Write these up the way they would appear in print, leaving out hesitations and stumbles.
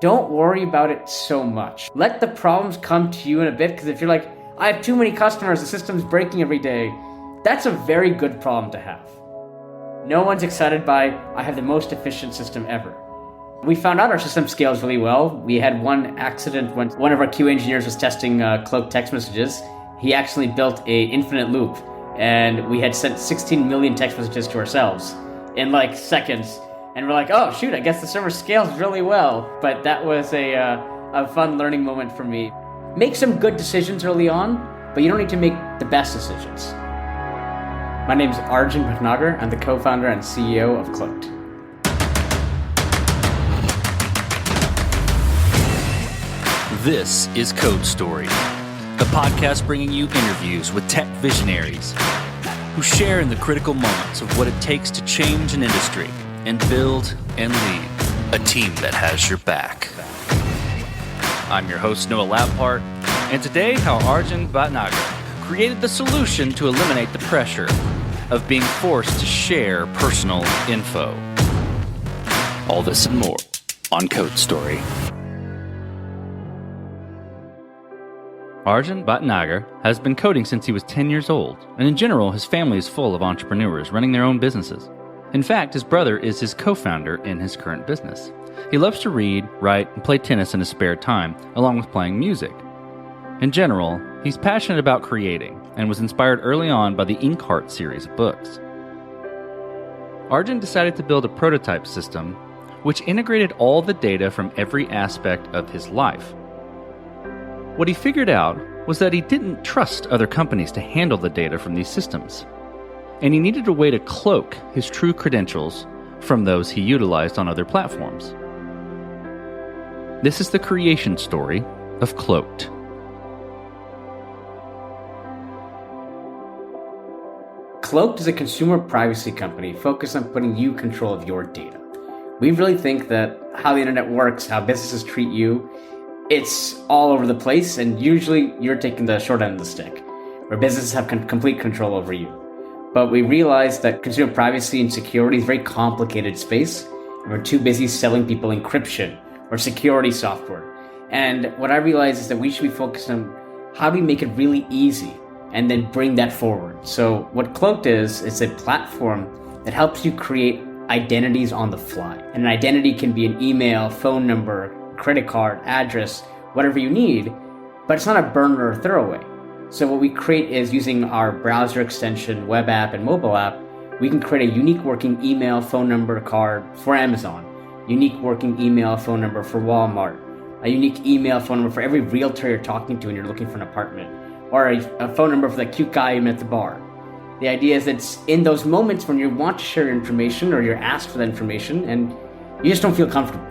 don't worry about it so much. Let the problems come to you in a bit, because if you're like, I have too many customers, the system's breaking every day, that's a very good problem to have. No one's excited by, I have the most efficient system ever. We found out our system scales really well. We had one accident when one of our QA engineers was testing Cloak text messages. He actually built an infinite loop, and we had sent 16 million text messages to ourselves in like seconds. And we're like, oh shoot, I guess the server scales really well. But that was a fun learning moment for me. Make some good decisions early on, but you don't need to make the best decisions. My name is Arjun Bhatnager. I'm the co-founder and CEO of Cloak. This is Code Story, a podcast bringing you interviews with tech visionaries who share in the critical moments of what it takes to change an industry and build and lead a team that has your back. I'm your host, Noah Lampart, and today how Arjun Bhatnager created the solution to eliminate the pressure of being forced to share personal info. All this and more on Code Story. Arjun Bhatnager has been coding since he was 10 years old, and in general, his family is full of entrepreneurs running their own businesses. In fact, his brother is his co-founder in his current business. He loves to read, write, and play tennis in his spare time, along with playing music. In general, he's passionate about creating, and was inspired early on by the Inkheart series of books. Arjun decided to build a prototype system which integrated all the data from every aspect of his life. What he figured out was that he didn't trust other companies to handle the data from these systems, and he needed a way to cloak his true credentials from those he utilized on other platforms. This is the creation story of Cloaked. Cloaked is a consumer privacy company focused on putting you in control of your data. We really think that how the internet works, how businesses treat you, it's all over the place, and usually you're taking the short end of the stick, where businesses have complete control over you. But we realized that consumer privacy and security is a very complicated space, and we're too busy selling people encryption or security software. And what I realized is that we should be focused on how do we make it really easy and then bring that forward. So what Cloaked is a platform that helps you create identities on the fly. And an identity can be an email, phone number, credit card, address, whatever you need, but it's not a burner or throwaway. So what we create is using our browser extension, web app, and mobile app, we can create a unique working email, phone number, card for Amazon, unique working email, phone number for Walmart, a unique email, phone number for every realtor you're talking to when you're looking for an apartment, or a phone number for the cute guy you met at the bar. The idea is that it's in those moments when you want to share information or you're asked for that information and you just don't feel comfortable.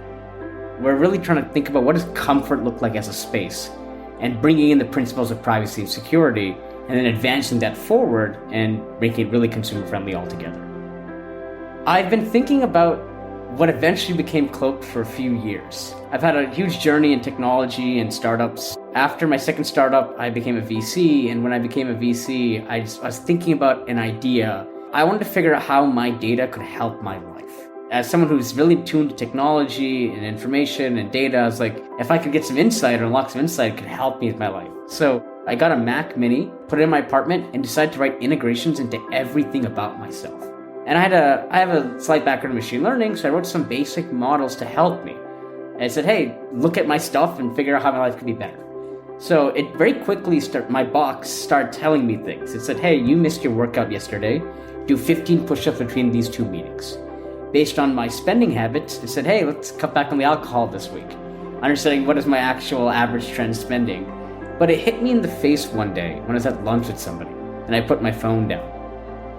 We're really trying to think about what does comfort look like as a space and bringing in the principles of privacy and security and then advancing that forward and making it really consumer friendly altogether. I've been thinking about what eventually became Cloak for a few years. I've had a huge journey in technology and startups. After my second startup, I became a VC, and when I became a VC, I was thinking about an idea. I wanted to figure out how my data could help my life. As someone who's really tuned to technology and information and data, I was like, if I could get some insight or unlock some insight, it could help me with my life. So I got a Mac Mini, put it in my apartment, and decided to write integrations into everything about myself. And I have a slight background in machine learning, so I wrote some basic models to help me. And I said, hey, look at my stuff and figure out how my life could be better. So it very quickly my box started telling me things. It said, hey, you missed your workout yesterday. Do 15 push-ups between these 2 meetings. Based on my spending habits, it said, hey, let's cut back on the alcohol this week. Understanding what is my actual average trend spending. But it hit me in the face one day when I was at lunch with somebody, and I put my phone down.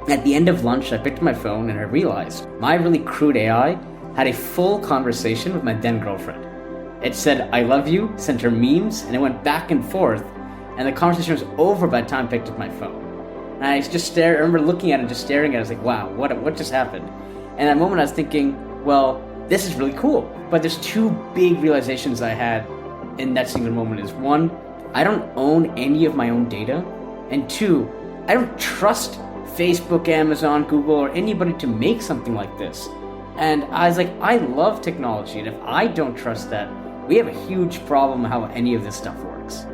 At the end of lunch, I picked up my phone and I realized my really crude AI had a full conversation with my then girlfriend. It said, I love you, sent her memes, and it went back and forth, and the conversation was over by the time I picked up my phone. And I remember looking at it, just staring at it, I was like, wow, what just happened? And at that moment I was thinking, well, this is really cool. But there's 2 big realizations I had in that single moment is 1, I don't own any of my own data, and 2, I don't trust Facebook, Amazon, Google, or anybody to make something like this. And I was like, I love technology, and if I don't trust that, we have a huge problem how any of this stuff works.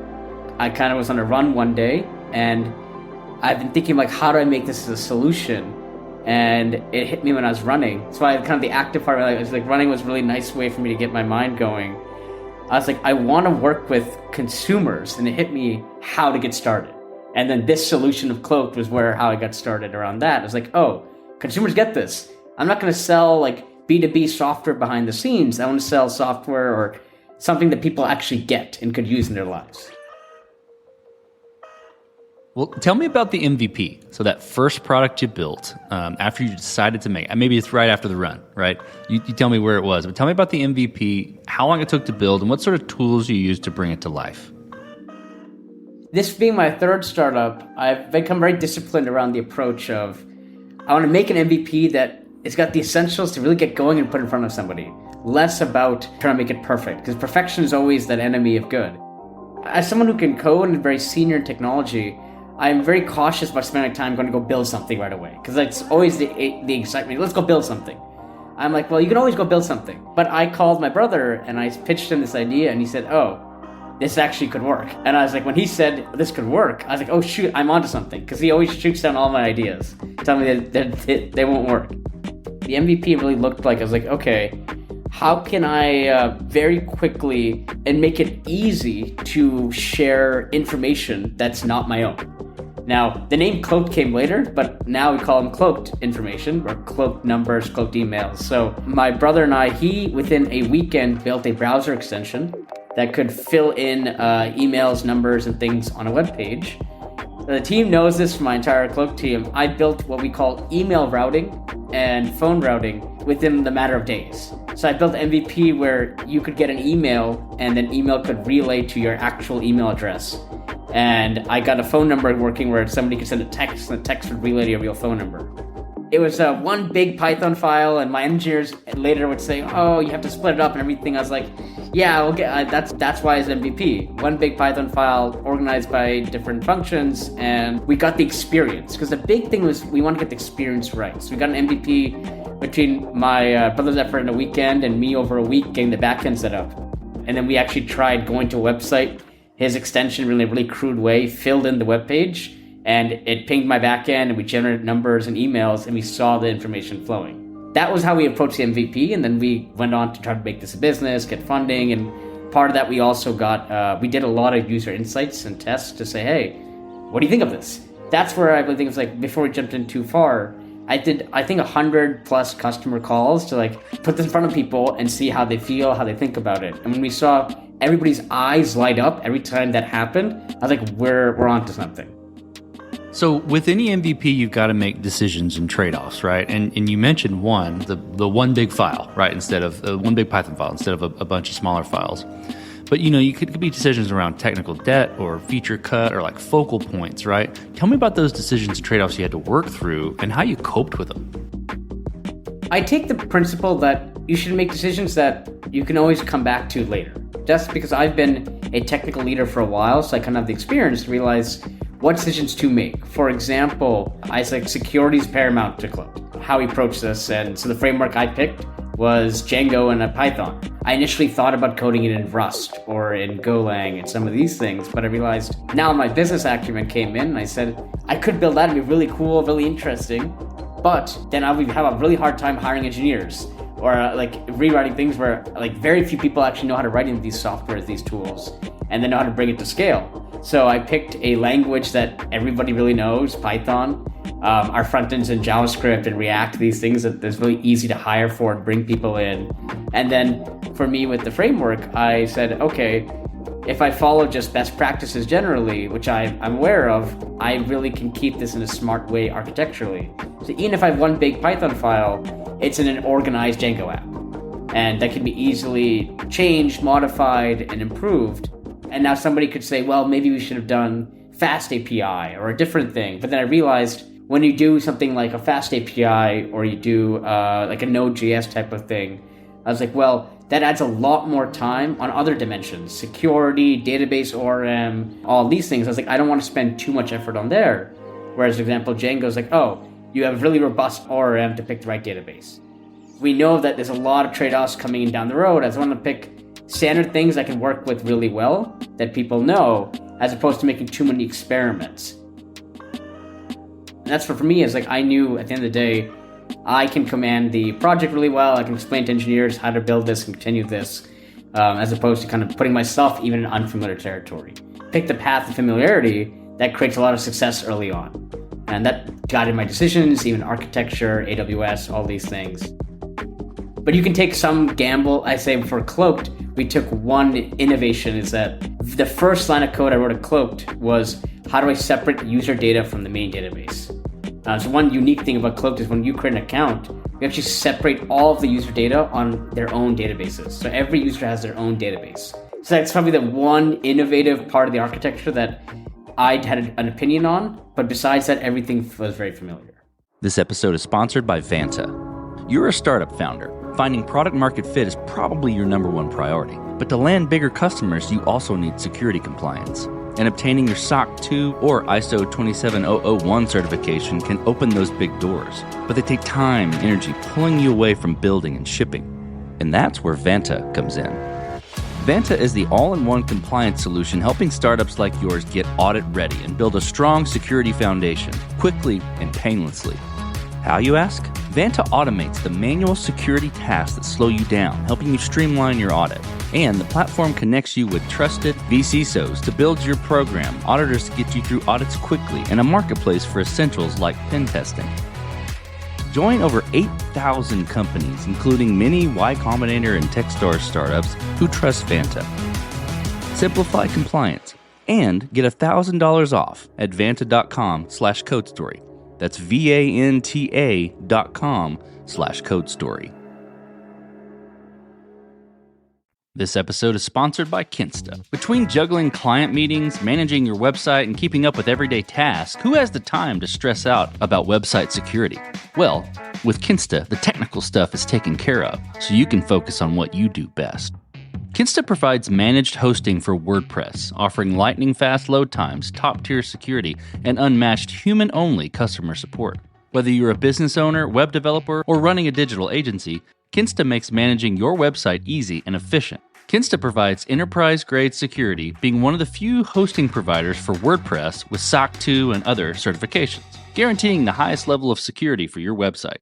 I kind of was on a run one day, and I've been thinking, like, how do I make this as a solution? And it hit me when I was running. So I kind of the active part of it was like running was a really nice way for me to get my mind going. I was like, I want to work with consumers, and it hit me how to get started. And then this solution of Cloak was how I got started around that. I was like, oh, consumers get this. I'm not going to sell like B2B software behind the scenes. I want to sell software or something that people actually get and could use in their lives. Well, tell me about the MVP. So that first product you built after you decided to make it. Maybe it's right after the run, right? You tell me where it was. But tell me about the MVP, how long it took to build, and what sort of tools you used to bring it to life. This being my third startup, I've become very disciplined around the approach of I want to make an MVP that it's got the essentials to really get going and put in front of somebody. Less about trying to make it perfect, because perfection is always that enemy of good. As someone who can code and very senior in technology, I'm very cautious about spending time going to go build something right away, because it's always the excitement. Let's go build something. I'm like, well, you can always go build something. But I called my brother and I pitched him this idea, and he said, oh, this actually could work. And I was like, when he said this could work, I was like, oh shoot, I'm onto something, because he always shoots down all my ideas, tell me that they won't work. The MVP really looked like, I was like, okay, how can I very quickly and make it easy to share information that's not my own? Now, the name Cloak came later, but now we call them cloaked information, or cloaked numbers, cloaked emails. So my brother and I, within a weekend, built a browser extension that could fill in emails, numbers, and things on a web page. The team knows this from my entire Cloak team. I built what we call email routing and phone routing within the matter of days. So I built MVP where you could get an email, and then email could relay to your actual email address. And I got a phone number working where somebody could send a text, and the text would relay to your real phone number. It was one big Python file, and my engineers later would say, oh, you have to split it up and everything. I was like, yeah, we'll get, that's why it's MVP. One big Python file organized by different functions, and we got the experience. Because the big thing was we want to get the experience right. So we got an MVP between my brother's effort in a weekend and me over a week getting the backend set up. And then we actually tried going to a website, his extension in a really crude way, filled in the web page, and it pinged my backend, and we generated numbers and emails, and we saw the information flowing. That was how we approached the MVP, and then we went on to try to make this a business, get funding, and part of that we also got, we did a lot of user insights and tests to say, hey, what do you think of this? That's where I really think it's like, before we jumped in too far, I did, I think, 100 plus customer calls to like put this in front of people and see how they feel, how they think about it. And when we saw everybody's eyes light up every time that happened, I was like, we're onto something. So with any MVP, you've got to make decisions and trade-offs, right? And you mentioned the one big file, right? Instead of one big Python file, instead of a bunch of smaller files. But you could be decisions around technical debt or feature cut or like focal points, right? Tell me about those decisions and trade-offs you had to work through and how you coped with them. I take the principle that you should make decisions that you can always come back to later. Just because I've been a technical leader for a while, so I kind of have the experience to realize what decisions to make. For example, I said security is paramount to Cloak. How we approach this, and so the framework I picked was Django and a Python. I initially thought about coding it in Rust or in Golang and some of these things, but I realized now my business acumen came in, and I said I could build that and be really cool, really interesting, but then I would have a really hard time hiring engineers or like rewriting things where like very few people actually know how to write into these softwares, these tools, and then know how to bring it to scale. So I picked a language that everybody really knows, Python. Our front ends in JavaScript and React, these things that is really easy to hire for and bring people in. And then for me with the framework, I said, okay, if I follow just best practices generally, which I'm aware of, I really can keep this in a smart way architecturally. So even if I have one big Python file, it's in an organized Django app. And that can be easily changed, modified, and improved. And now somebody could say, well, maybe we should have done Fast API or a different thing. But then I realized when you do something like a Fast API or you do like a Node.js type of thing, I was like, well, that adds a lot more time on other dimensions, security, database ORM, all these things. I was like, I don't want to spend too much effort on there. Whereas, for example, Django's like, oh, you have really robust ORM to pick the right database. We know that there's a lot of trade-offs coming in down the road. I just want to pick standard things I can work with really well that people know, as opposed to making too many experiments. And that's for me, is like, I knew at the end of the day, I can command the project really well. I can explain to engineers how to build this and continue this, as opposed to kind of putting myself even in unfamiliar territory. Pick the path of familiarity that creates a lot of success early on. And that guided my decisions, even architecture, AWS, all these things. But you can take some gamble. I say for Cloaked, we took one innovation, is that the first line of code I wrote at Cloaked was, how do I separate user data from the main database? So one unique thing about Cloaked is when you create an account, we actually separate all of the user data on their own databases. So every user has their own database. So that's probably the one innovative part of the architecture that I had an opinion on, but besides that, everything was very familiar. This episode is sponsored by Vanta. You're a startup founder. Finding product market fit is probably your number one priority. But to land bigger customers, you also need security compliance. And obtaining your SOC 2 or ISO 27001 certification can open those big doors. But they take time and energy, pulling you away from building and shipping. And that's where Vanta comes in. Vanta is the all-in-one compliance solution helping startups like yours get audit ready and build a strong security foundation quickly and painlessly. How, you ask? Vanta automates the manual security tasks that slow you down, helping you streamline your audit. And the platform connects you with trusted vCISOs to build your program, auditors to get you through audits quickly, and a marketplace for essentials like pen testing. Join over 8,000 companies, including many Y Combinator and Techstars startups who trust Vanta. Simplify compliance and get $1,000 off at vanta.com/codestory. That's VANTA.com/codestory. This episode is sponsored by Kinsta. Between juggling client meetings, managing your website, and keeping up with everyday tasks, who has the time to stress out about website security? Well, with Kinsta, the technical stuff is taken care of, so you can focus on what you do best. Kinsta provides managed hosting for WordPress, offering lightning-fast load times, top-tier security, and unmatched human-only customer support. Whether you're a business owner, web developer, or running a digital agency, Kinsta makes managing your website easy and efficient. Kinsta provides enterprise-grade security, being one of the few hosting providers for WordPress with SOC 2 and other certifications, guaranteeing the highest level of security for your website.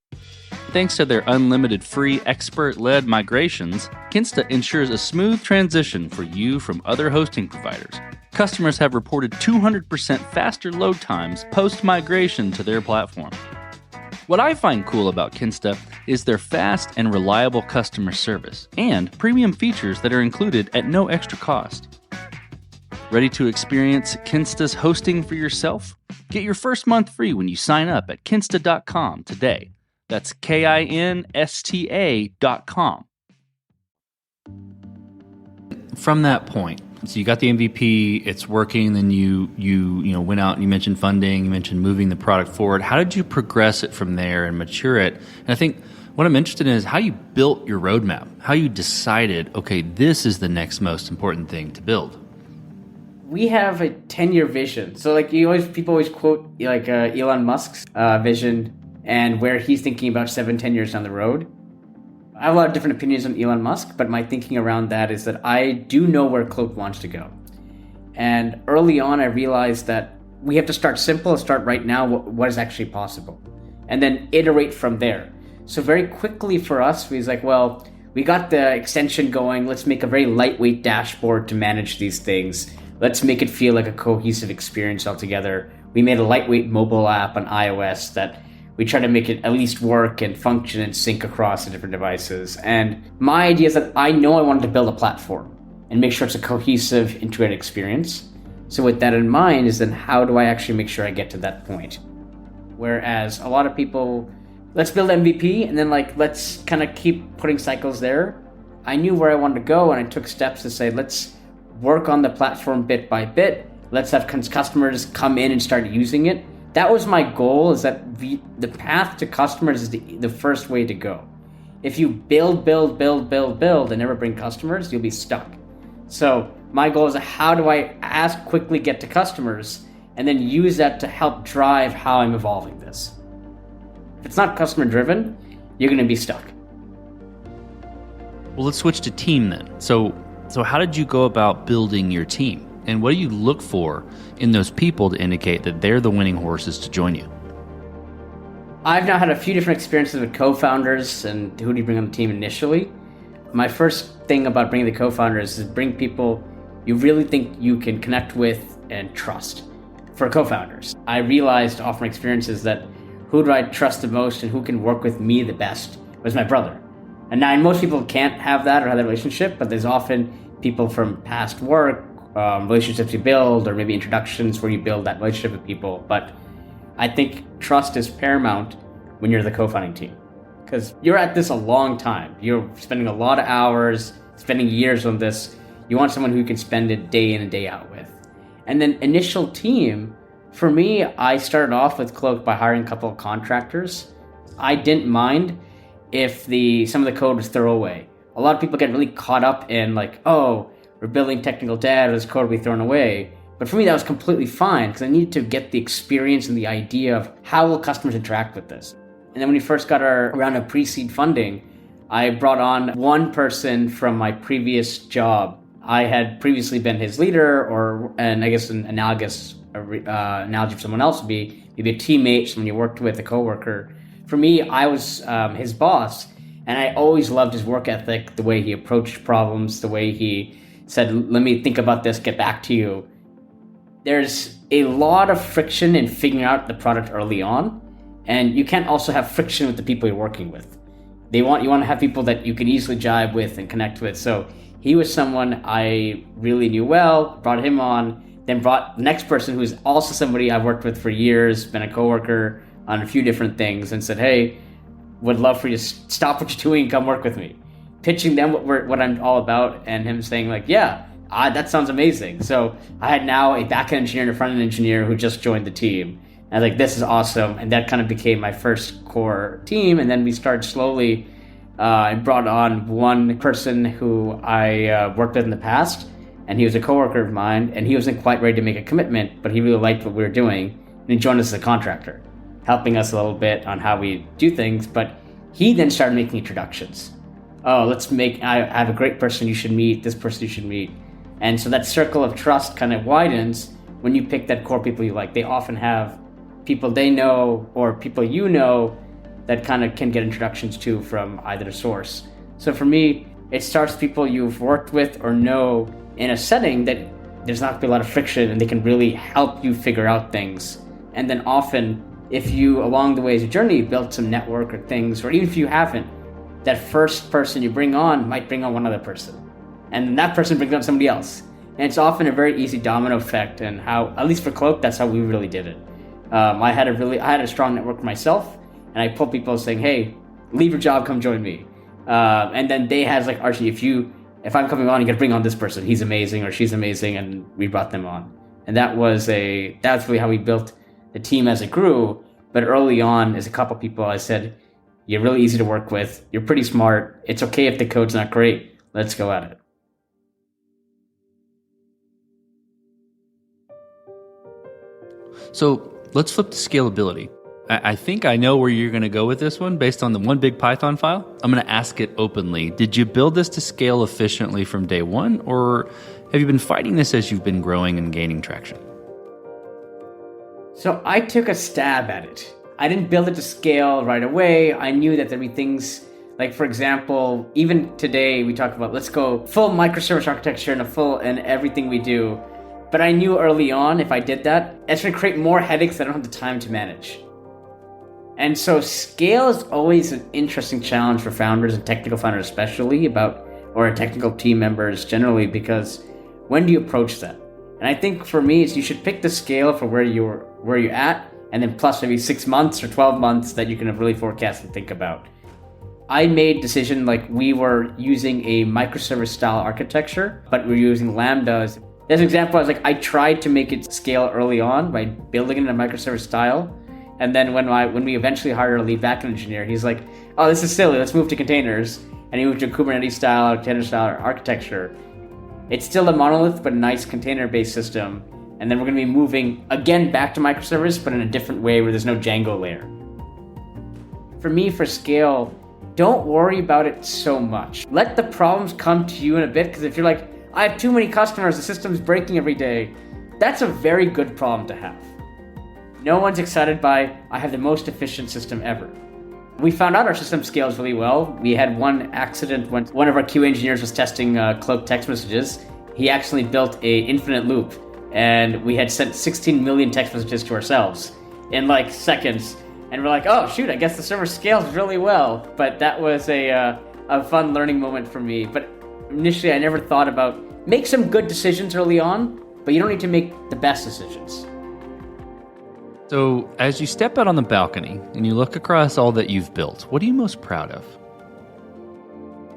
Thanks to their unlimited free expert-led migrations, Kinsta ensures a smooth transition for you from other hosting providers. Customers have reported 200% faster load times post-migration to their platform. What I find cool about Kinsta is their fast and reliable customer service and premium features that are included at no extra cost. Ready to experience Kinsta's hosting for yourself? Get your first month free when you sign up at kinsta.com today. That's KINSTA.com. From that point, so you got the MVP, it's working, then you went out and you mentioned funding, you mentioned moving the product forward. How did you progress it from there and mature it? And I think what I'm interested in is how you built your roadmap, how you decided, okay, this is the next most important thing to build. We have a 10-year vision. So people always quote Elon Musk's vision and where he's thinking about 7-10 years down the road. I have a lot of different opinions on Elon Musk, but my thinking around that is that I do know where Cloak wants to go. And early on, I realized that we have to start simple, start right now, what is actually possible, and then iterate from there. So very quickly for us, we was like, well, we got the extension going. Let's make a very lightweight dashboard to manage these things. Let's make it feel like a cohesive experience altogether. We made a lightweight mobile app on iOS that we try to make it at least work and function and sync across the different devices. And my idea is that I know I wanted to build a platform and make sure it's a cohesive, integrated experience. So with that in mind is then how do I actually make sure I get to that point? Whereas a lot of people, let's build MVP and then let's kind of keep putting cycles there. I knew where I wanted to go and I took steps to say, let's work on the platform bit by bit. Let's have customers come in and start using it. That was my goal, is that the path to customers is the first way to go. If you build, and never bring customers, you'll be stuck. So my goal is how do I quickly get to customers and then use that to help drive how I'm evolving this. If it's not customer driven, you're going to be stuck. Well, let's switch to team then. So So how did you go about building your team? And what do you look for in those people to indicate that they're the winning horses to join you? I've now had a few different experiences with co-founders and who do you bring on the team initially. My first thing about bringing the co-founders is bring people you really think you can connect with and trust. For co-founders, I realized off my experiences that who do I trust the most and who can work with me the best was my brother. And now most people can't have that or have that relationship, but there's often people from past work, relationships you build, or maybe introductions where you build that relationship with people. But I think trust is paramount when you're the co-founding team, because you're at this a long time. You're spending a lot of hours, spending years on this. You want someone who you can spend it day in and day out with. And then initial team, for me, I started off with Cloak by hiring a couple of contractors. I didn't mind if some of the code was thrown away. A lot of people get really caught up in like, oh, we're building technical debt, or this code will be thrown away. But for me, that was completely fine because I needed to get the experience and the idea of how will customers interact with this. And then when we first got our round of pre-seed funding, I brought on one person from my previous job. I had previously been his leader, and I guess an analogous analogy for someone else would be maybe a teammate, someone you worked with, a coworker. For me, I was his boss, and I always loved his work ethic, the way he approached problems, the way he said, let me think about this, get back to you. There's a lot of friction in figuring out the product early on, and you can't also have friction with the people you're working with. You want to have people that you can easily jive with and connect with. So he was someone I really knew well, brought him on, then brought the next person who's also somebody I've worked with for years, been a coworker on a few different things, and said, hey, would love for you to stop what you're doing and come work with me. Pitching them what I'm all about, and him saying like, yeah, that sounds amazing. So I had now a back-end engineer and a front-end engineer who just joined the team. And I was like, this is awesome. And that kind of became my first core team. And then we started slowly. I brought on one person who I worked with in the past, and he was a coworker of mine, and he wasn't quite ready to make a commitment, but he really liked what we were doing. And he joined us as a contractor, helping us a little bit on how we do things. But he then started making introductions. Oh, I have a great person you should meet, this person you should meet. And so that circle of trust kind of widens when you pick that core people you like. They often have people they know or people you know that kind of can get introductions to from either source. So for me, it starts with people you've worked with or know in a setting that there's not going to be a lot of friction and they can really help you figure out things. And then often, if you, along the way as a journey, built some network or things, or even if you haven't, that first person you bring on might bring on one other person. And that person brings on somebody else. And it's often a very easy domino effect, and how, at least for Cloak, that's how we really did it. I had a strong network myself, and I pulled people saying, hey, leave your job, come join me. And then they had like, Archie, if I'm coming on, you gotta bring on this person. He's amazing or she's amazing, and we brought them on. And that's really how we built the team as it grew. But early on, as a couple people, I said, you're really easy to work with. You're pretty smart. It's okay if the code's not great. Let's go at it. So let's flip to scalability. I think I know where you're going to go with this one based on the one big Python file. I'm going to ask it openly. Did you build this to scale efficiently from day one, or have you been fighting this as you've been growing and gaining traction? So I took a stab at it. I didn't build it to scale right away. I knew that there'd be things like, for example, even today we talk about let's go full microservice architecture and everything we do. But I knew early on if I did that, it's going to create more headaches that I don't have the time to manage. And so scale is always an interesting challenge for founders and technical founders especially, or technical team members generally, because when do you approach that? And I think for me, you should pick the scale for where you're at, and then plus maybe 6 months or 12 months that you can really forecast and think about. I made decision like we were using a microservice style architecture, but we're using Lambdas. As an example, I tried to make it scale early on by building it in a microservice style. And then when we eventually hired a lead backend engineer, he's like, oh, this is silly, let's move to containers. And he moved to a Kubernetes style, container style architecture. It's still a monolith, but a nice container-based system. And then we're gonna be moving again back to microservice, but in a different way where there's no Django layer. For me, for scale, don't worry about it so much. Let the problems come to you in a bit, because if you're like, I have too many customers, the system's breaking every day. That's a very good problem to have. No one's excited by, I have the most efficient system ever. We found out our system scales really well. We had one accident when one of our QA engineers was testing Cloak text messages. He accidentally built an infinite loop, and we had sent 16 million text messages to ourselves in like seconds. And we're like, oh shoot, I guess the server scales really well. But that was a fun learning moment for me. But initially I never thought about, make some good decisions early on, but you don't need to make the best decisions. So, as you step out on the balcony and you look across all that you've built, what are you most proud of?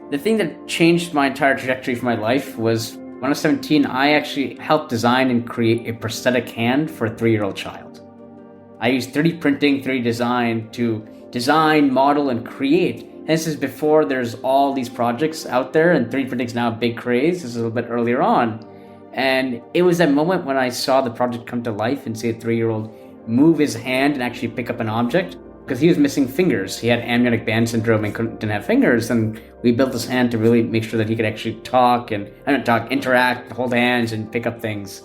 The thing that changed my entire trajectory for my life was when I was 17, I actually helped design and create a prosthetic hand for a 3-year-old child. I used 3D printing, 3D design to design, model, and create. And this is before there's all these projects out there, and 3D printing is now a big craze. This is a little bit earlier on. And it was that moment when I saw the project come to life and see a 3-year-old move his hand and actually pick up an object, because he was missing fingers. He had amniotic band syndrome and didn't have fingers, and we built this hand to really make sure that he could actually interact, hold hands, and pick up things.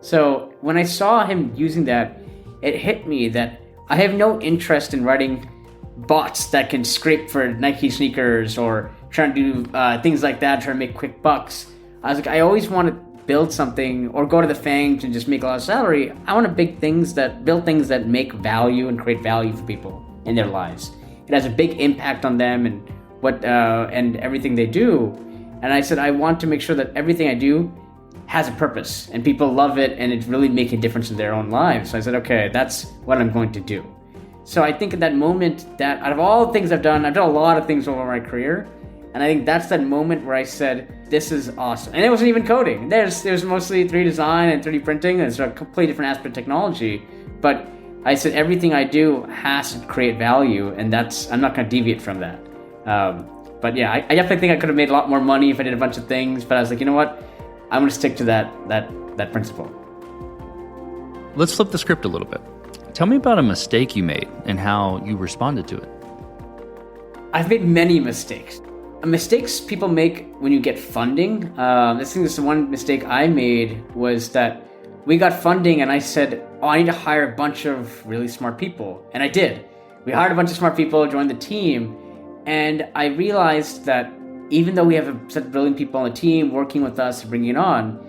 So when I saw him using that, it hit me that I have no interest in writing bots that can scrape for Nike sneakers or trying to do things like that, trying to make quick bucks. I was like, I always want to build something or go to the FANG and just make a lot of salary. I want to build things that make value and create value for people in their lives. It has a big impact on them and and everything they do. And I said, I want to make sure that everything I do has a purpose and people love it and it's really making a difference in their own lives. So I said, okay, that's what I'm going to do. So I think at that moment that out of all the things I've done a lot of things over my career. And I think that's that moment where I said, this is awesome. And it wasn't even coding. There's mostly 3D design and 3D printing. It's a completely different aspect of technology. But I said, everything I do has to create value. And I'm not going to deviate from that. But yeah, I definitely think I could have made a lot more money if I did a bunch of things. But I was like, you know what? I'm going to stick to that principle. Let's flip the script a little bit. Tell me about a mistake you made and how you responded to it. I've made many mistakes. Mistakes people make when you get funding. This is the one mistake I made was that we got funding and I said, oh, I need to hire a bunch of really smart people. And I did. We hired a bunch of smart people, joined the team. And I realized that even though we have a set of brilliant people on the team working with us, bringing it on,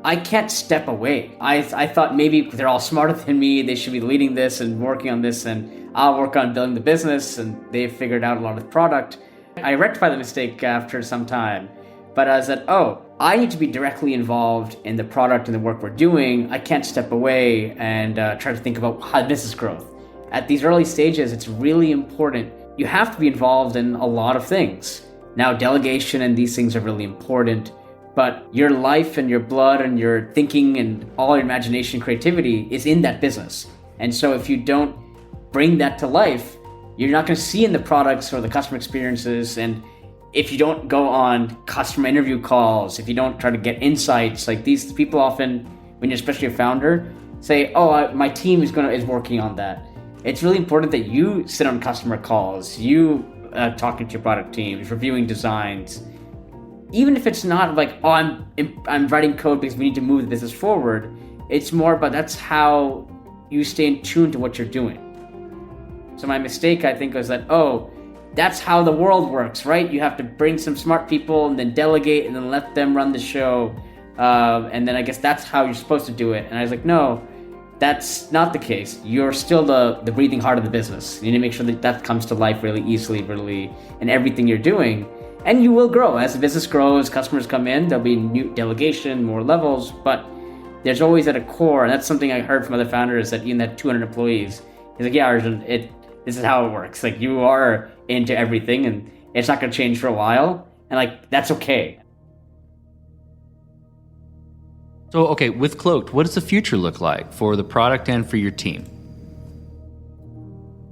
I can't step away. I thought maybe they're all smarter than me. They should be leading this and working on this. And I'll work on building the business. And they've figured out a lot of the product. I rectified the mistake after some time, but I said, I need to be directly involved in the product and the work we're doing. I can't step away and try to think about how business growth. At these early stages, it's really important. You have to be involved in a lot of things. Now, delegation and these things are really important, but your life and your blood and your thinking and all your imagination, creativity is in that business. And so if you don't bring that to life, you're not going to see in the products or the customer experiences. And if you don't go on customer interview calls, if you don't try to get insights, like these people often, when you're especially a founder, say, my team is working on that. It's really important that you sit on customer calls, you talking to your product teams, reviewing designs. Even if it's not like, I'm writing code because we need to move the business forward. It's more about that's how you stay in tune to what you're doing. So my mistake, I think, was that, that's how the world works, right? You have to bring some smart people and then delegate and then let them run the show. And then I guess that's how you're supposed to do it. And I was like, no, that's not the case. You're still the breathing heart of the business. You need to make sure that comes to life really easily, really in everything you're doing. And you will grow. As the business grows, customers come in, there'll be new delegation, more levels, but there's always at a core, and that's something I heard from other founders that even had 200 employees. He's like, yeah, Arjun, this is how it works. Like, you are into everything and it's not going to change for a while. And like, that's okay. So, okay, with Cloaked, what does the future look like for the product and for your team?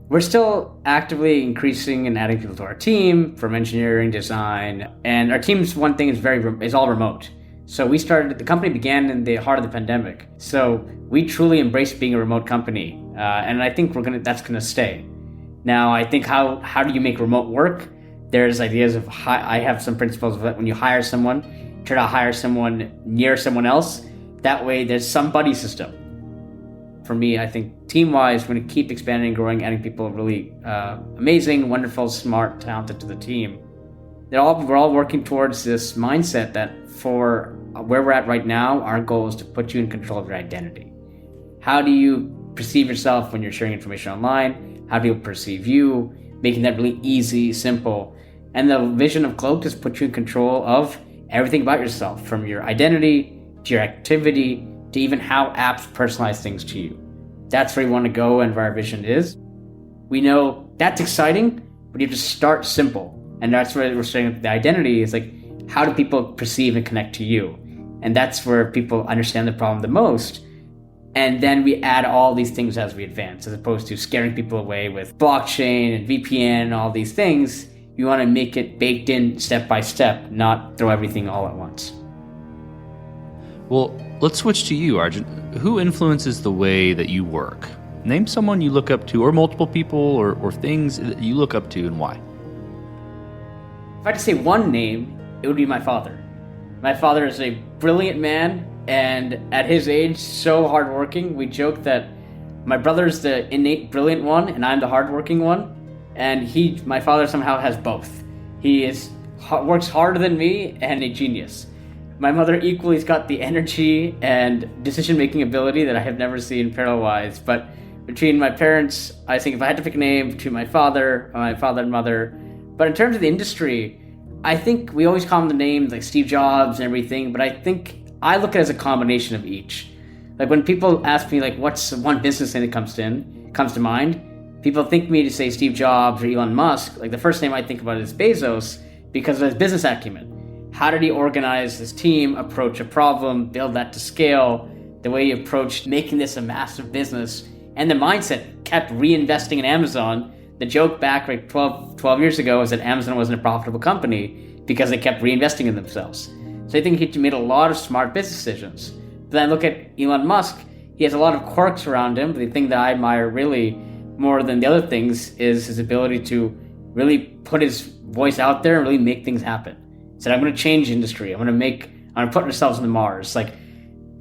We're still actively increasing and adding people to our team from engineering, design. And our team's one thing is all remote. So the company began in the heart of the pandemic. So we truly embraced being a remote company. And I think that's going to stay. Now, I think how do you make remote work? There's ideas of, I have some principles of that when you hire someone, try to hire someone near someone else. That way there's some buddy system. For me, I think team-wise, we're going to keep expanding and growing, adding people really amazing, wonderful, smart, talented to the team. We're all working towards this mindset that for where we're at right now, our goal is to put you in control of your identity. How do you perceive yourself when you're sharing information online? How do people perceive you? Making that really easy, simple. And the vision of Cloak is put you in control of everything about yourself, from your identity to your activity to even how apps personalize things to you. That's where we want to go and where our vision is. We know that's exciting, but you have to start simple. And that's where we're starting with the identity is like, how do people perceive and connect to you? And that's where people understand the problem the most. And then we add all these things as we advance, as opposed to scaring people away with blockchain and VPN and all these things. You want to make it baked in step by step, not throw everything all at once. Well, let's switch to you, Arjun. Who influences the way that you work? Name someone you look up to, or multiple people or things that you look up to, and why. If I had to say one name, it would be my father. My father is a brilliant man, and at his age, so hardworking. We joke that my brother's the innate brilliant one, and I'm the hardworking one. And my father somehow has both. He works harder than me and a genius. My mother equally has got the energy and decision-making ability that I have never seen parallel-wise. But between my parents, I think if I had to pick a name, between my father and mother. But in terms of the industry, I think we always call them the names like Steve Jobs and everything, but I think I look at it as a combination of each. Like when people ask me like what's one business thing that comes to mind, people think me to say Steve Jobs or Elon Musk. Like the first name I think about is Bezos because of his business acumen. How did he organize his team, approach a problem, build that to scale, the way he approached making this a massive business, and the mindset kept reinvesting in Amazon. The joke back like 12 years ago was that Amazon wasn't a profitable company because they kept reinvesting in themselves. So I think he made a lot of smart business decisions. But then I look at Elon Musk, he has a lot of quirks around him, but the thing that I admire really more than the other things is his ability to really put his voice out there and really make things happen. He said, I'm going to change industry. I'm going to put ourselves on the Mars. Like,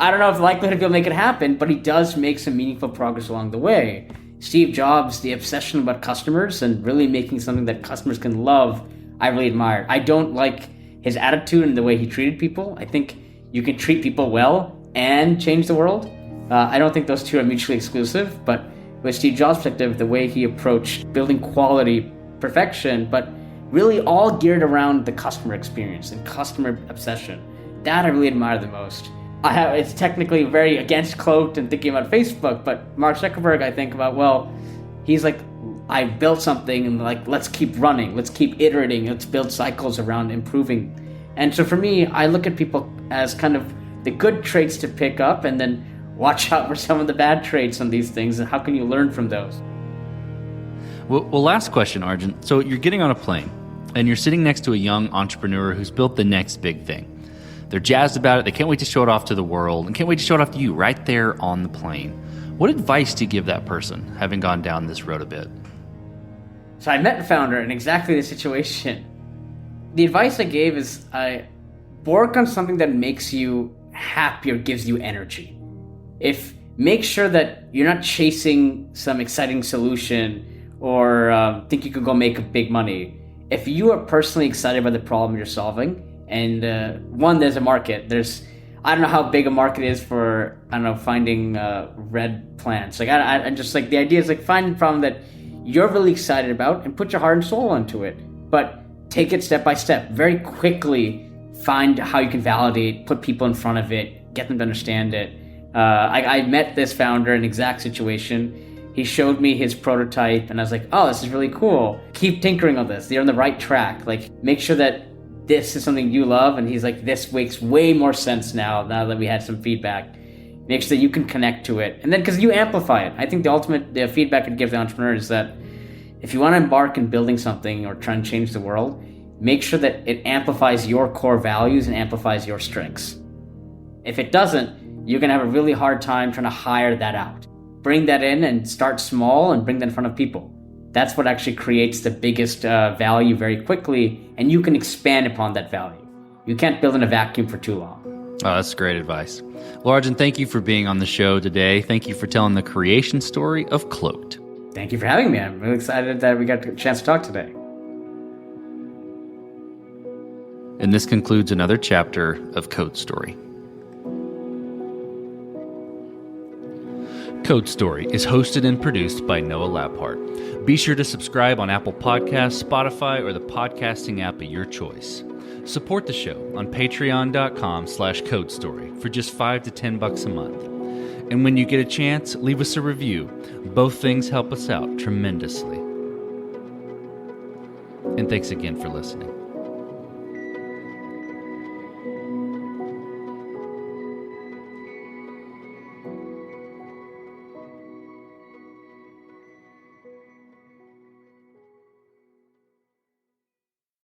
I don't know if the likelihood he'll make it happen, but he does make some meaningful progress along the way. Steve Jobs, the obsession about customers and really making something that customers can love, I really admire. I don't like his attitude and the way he treated people. I think you can treat people well and change the world. I don't think those two are mutually exclusive, but with Steve Jobs' perspective, the way he approached building quality, perfection, but really all geared around the customer experience and customer obsession. That I really admire the most. It's technically very against Cloaked and thinking about Facebook, but Mark Zuckerberg, I think about, well, he's like, I built something and like, let's keep running, let's keep iterating, let's build cycles around improving. And so for me, I look at people as kind of the good traits to pick up and then watch out for some of the bad traits on these things and how can you learn from those? Well, last question, Arjun. So you're getting on a plane and you're sitting next to a young entrepreneur who's built the next big thing. They're jazzed about it. They can't wait to show it off to the world and can't wait to show it off to you right there on the plane. What advice do you give that person, having gone down this road a bit? So I met the founder in exactly this situation. The advice I gave is work on something that makes you happy or gives you energy. Make sure that you're not chasing some exciting solution or think you could go make big money. If you are personally excited by the problem you're solving, and there's a market. I don't know how big a market is for, finding red plants. Like I just like the idea is like find a problem that you're really excited about and put your heart and soul into it. But take it step by step. Very quickly find how you can validate, put people in front of it, get them to understand it. I met this founder in an exact situation. He showed me his prototype and I was like, oh, this is really cool. Keep tinkering on this. You're on the right track. Like make sure that this is something you love. And he's like, this makes way more sense now that we had some feedback. Make sure that you can connect to it. And then because you amplify it. I think the feedback I'd give the entrepreneur is that if you want to embark in building something or try and change the world, make sure that it amplifies your core values and amplifies your strengths. If it doesn't, you're going to have a really hard time trying to hire that out. Bring that in and start small and bring that in front of people. That's what actually creates the biggest value very quickly, and you can expand upon that value. You can't build in a vacuum for too long. Oh, that's great advice. Well, Arjun, thank you for being on the show today. Thank you for telling the creation story of Cloaked. Thank you for having me. I'm really excited that we got a chance to talk today. And this concludes another chapter of Code Story. Code Story is hosted and produced by Noah Labhart. Be sure to subscribe on Apple Podcasts, Spotify, or the podcasting app of your choice. Support the show on patreon.com/codestory for just $5 to $10 a month. And when you get a chance, leave us a review. Both things help us out tremendously. And thanks again for listening.